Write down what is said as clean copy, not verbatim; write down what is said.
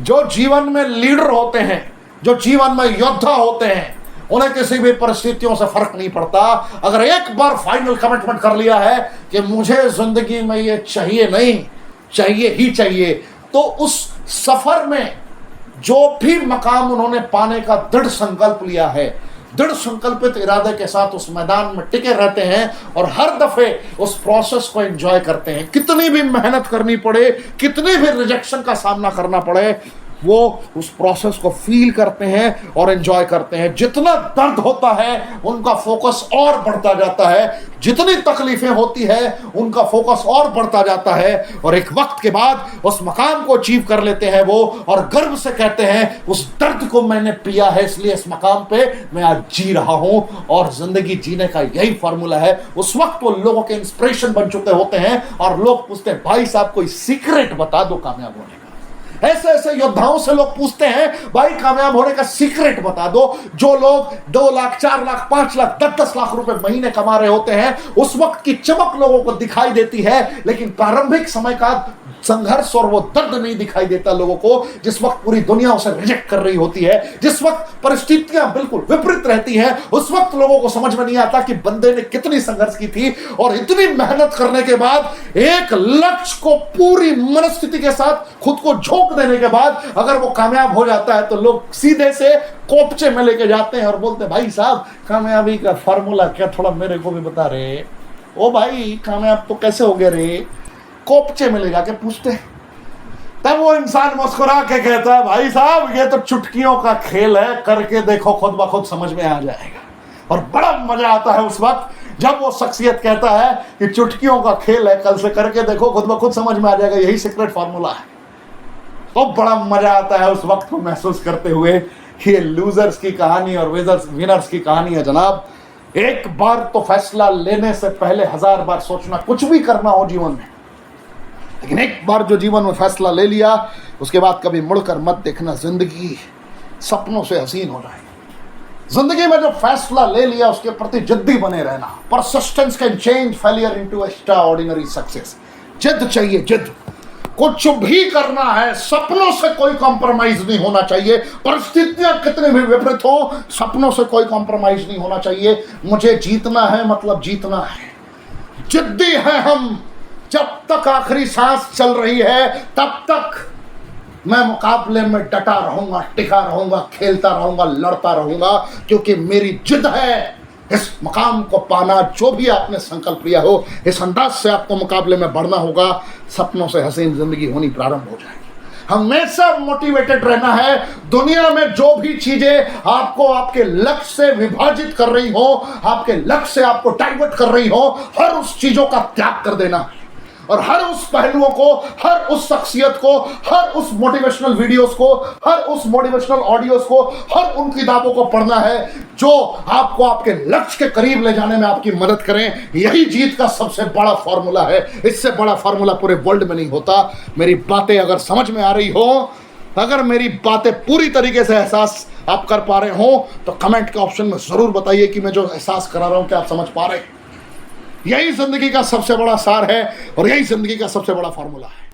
जो जीवन में लीडर होते हैं, जो जीवन में योद्धा होते हैं, उन्हें किसी भी परिस्थितियों से फर्क नहीं पड़ता। अगर एक बार फाइनल कमिटमेंट कर लिया है कि मुझे जिंदगी में ये चाहिए, नहीं चाहिए ही चाहिए, तो उस सफर में जो भी मकाम उन्होंने पाने का दृढ़ संकल्प लिया है, दृढ़ संकल्पित इरादे के साथ उस मैदान में टिके रहते हैं और हर दफे उस प्रोसेस को एंजॉय करते हैं। कितनी भी मेहनत करनी पड़े, कितनी भी रिजेक्शन का सामना करना पड़े, वो उस प्रोसेस को फील करते हैं और एंजॉय करते हैं। जितना दर्द होता है उनका फोकस और बढ़ता जाता है, जितनी तकलीफें होती है उनका फोकस और बढ़ता जाता है, और एक वक्त के बाद उस मकाम को अचीव कर लेते हैं वो, और गर्व से कहते हैं उस दर्द को मैंने पिया है, इसलिए इस मकाम पे मैं आज जी रहा हूं। और जिंदगी जीने का यही फॉर्मूला है। उस वक्त वो लोगों के इंस्पिरेशन बन चुके होते हैं और लोग पूछते हैं भाई साहब कोई सीक्रेट बता दो कामयाब होने का। ऐसे ऐसे योद्धाओं से लोग पूछते हैं भाई कामयाब होने का सीक्रेट बता दो। जो लोग 2 लाख, 4 लाख, 5 लाख, 10-10 लाख रुपए महीने कमा रहे होते हैं, उस वक्त की चमक लोगों को दिखाई देती है, लेकिन प्रारंभिक समय का संघर्ष और वो दर्द नहीं दिखाई देता लोगों को। जिस वक्त पूरी दुनिया उसे रिजेक्ट कर रही होती है, जिस वक्त परिस्थितियां बिल्कुल विपरीत रहती हैं, उस वक्त लोगों को समझ में नहीं आता कि बंदे ने कितनी संघर्ष की थी, और इतनी मेहनत करने के बाद एक लक्ष्य को पूरी मनस्थिति के साथ खुद को झोंक देने के बाद अगर वो कामयाब हो जाता है तो लोग सीधे से कोपचे में लेके जाते हैं और बोलते हैं भाई साहब कामयाबी का फॉर्मूला क्या, थोड़ा मेरे को भी बता रहे। ओ भाई कामयाब तो कैसे हो गए रे, कोपचे में ले जाके पूछते हैं। तब वो इंसान मुस्कुरा के कहता है भाई साहब ये तो चुटकियों का खेल है, करके देखो खुद ब खुद समझ में आ जाएगा। और बड़ा मजा आता है उस वक्त जब वो शख्सियत कहता है कि चुटकियों का खेल है, कल से करके देखो खुद ब खुद समझ में आ जाएगा, यही सीक्रेट फार्मूला है। तो बड़ा मजा आता है उस वक्त को महसूस करते हुए कि ये लूजर्स की कहानी और विनर्स की कहानी है जनाब। एक बार तो फैसला लेने से पहले 1000 बार सोचना, कुछ भी करना हो जीवन में, लेकिन एक बार जो जीवन में फैसला ले लिया उसके बाद कभी मुड़कर मत देखना। जिंदगी सपनों से हसीन हो जाएगी। जिंदगी में जो फैसला ले लिया उसके प्रति जिद्दी बने रहना। Persistence can change failure into extraordinary success. जिद चाहिए, जिद। कुछ भी करना है, सपनों से कोई कॉम्प्रोमाइज नहीं होना चाहिए। परिस्थितियां कितनी भी विपरीत हो, सपनों से कोई कॉम्प्रोमाइज नहीं होना चाहिए। मुझे जीतना है मतलब जीतना है। जिद्दी है हम। जब तक आखिरी सांस चल रही है तब तक मैं मुकाबले में डटा रहूंगा, टिका रहूंगा, खेलता रहूंगा, लड़ता रहूंगा, क्योंकि मेरी जिद है इस मकाम को पाना। जो भी आपने संकल्प लिया हो, इस अंदाज से आपको मुकाबले में बढ़ना होगा। सपनों से हसीन जिंदगी होनी प्रारंभ हो जाएगी। हमेशा मोटिवेटेड रहना है। दुनिया में जो भी चीजें आपको आपके लक्ष्य से विभाजित कर रही हो, आपके लक्ष्य से आपको डाइवर्ट कर रही हो, हर उस चीजों का त्याग कर देना और हर उस पहलुओं को, हर उस शख्सियत को, हर उस मोटिवेशनल वीडियोस को, हर उस मोटिवेशनल ऑडियोस को, हर उन किताबों को पढ़ना है जो आपको आपके लक्ष्य के करीब ले जाने में आपकी मदद करें। यही जीत का सबसे बड़ा फॉर्मूला है। इससे बड़ा फॉर्मूला पूरे वर्ल्ड में नहीं होता। मेरी बातें अगर समझ में आ रही हो, अगर मेरी बातें पूरी तरीके से एहसास आप कर पा रहे हो, तो कमेंट के ऑप्शन में जरूर बताइए कि मैं जो एहसास करा रहा हूं क्या आप समझ पा रहे हैं। यही जिंदगी का सबसे बड़ा सार है और यही जिंदगी का सबसे बड़ा फॉर्मूला है।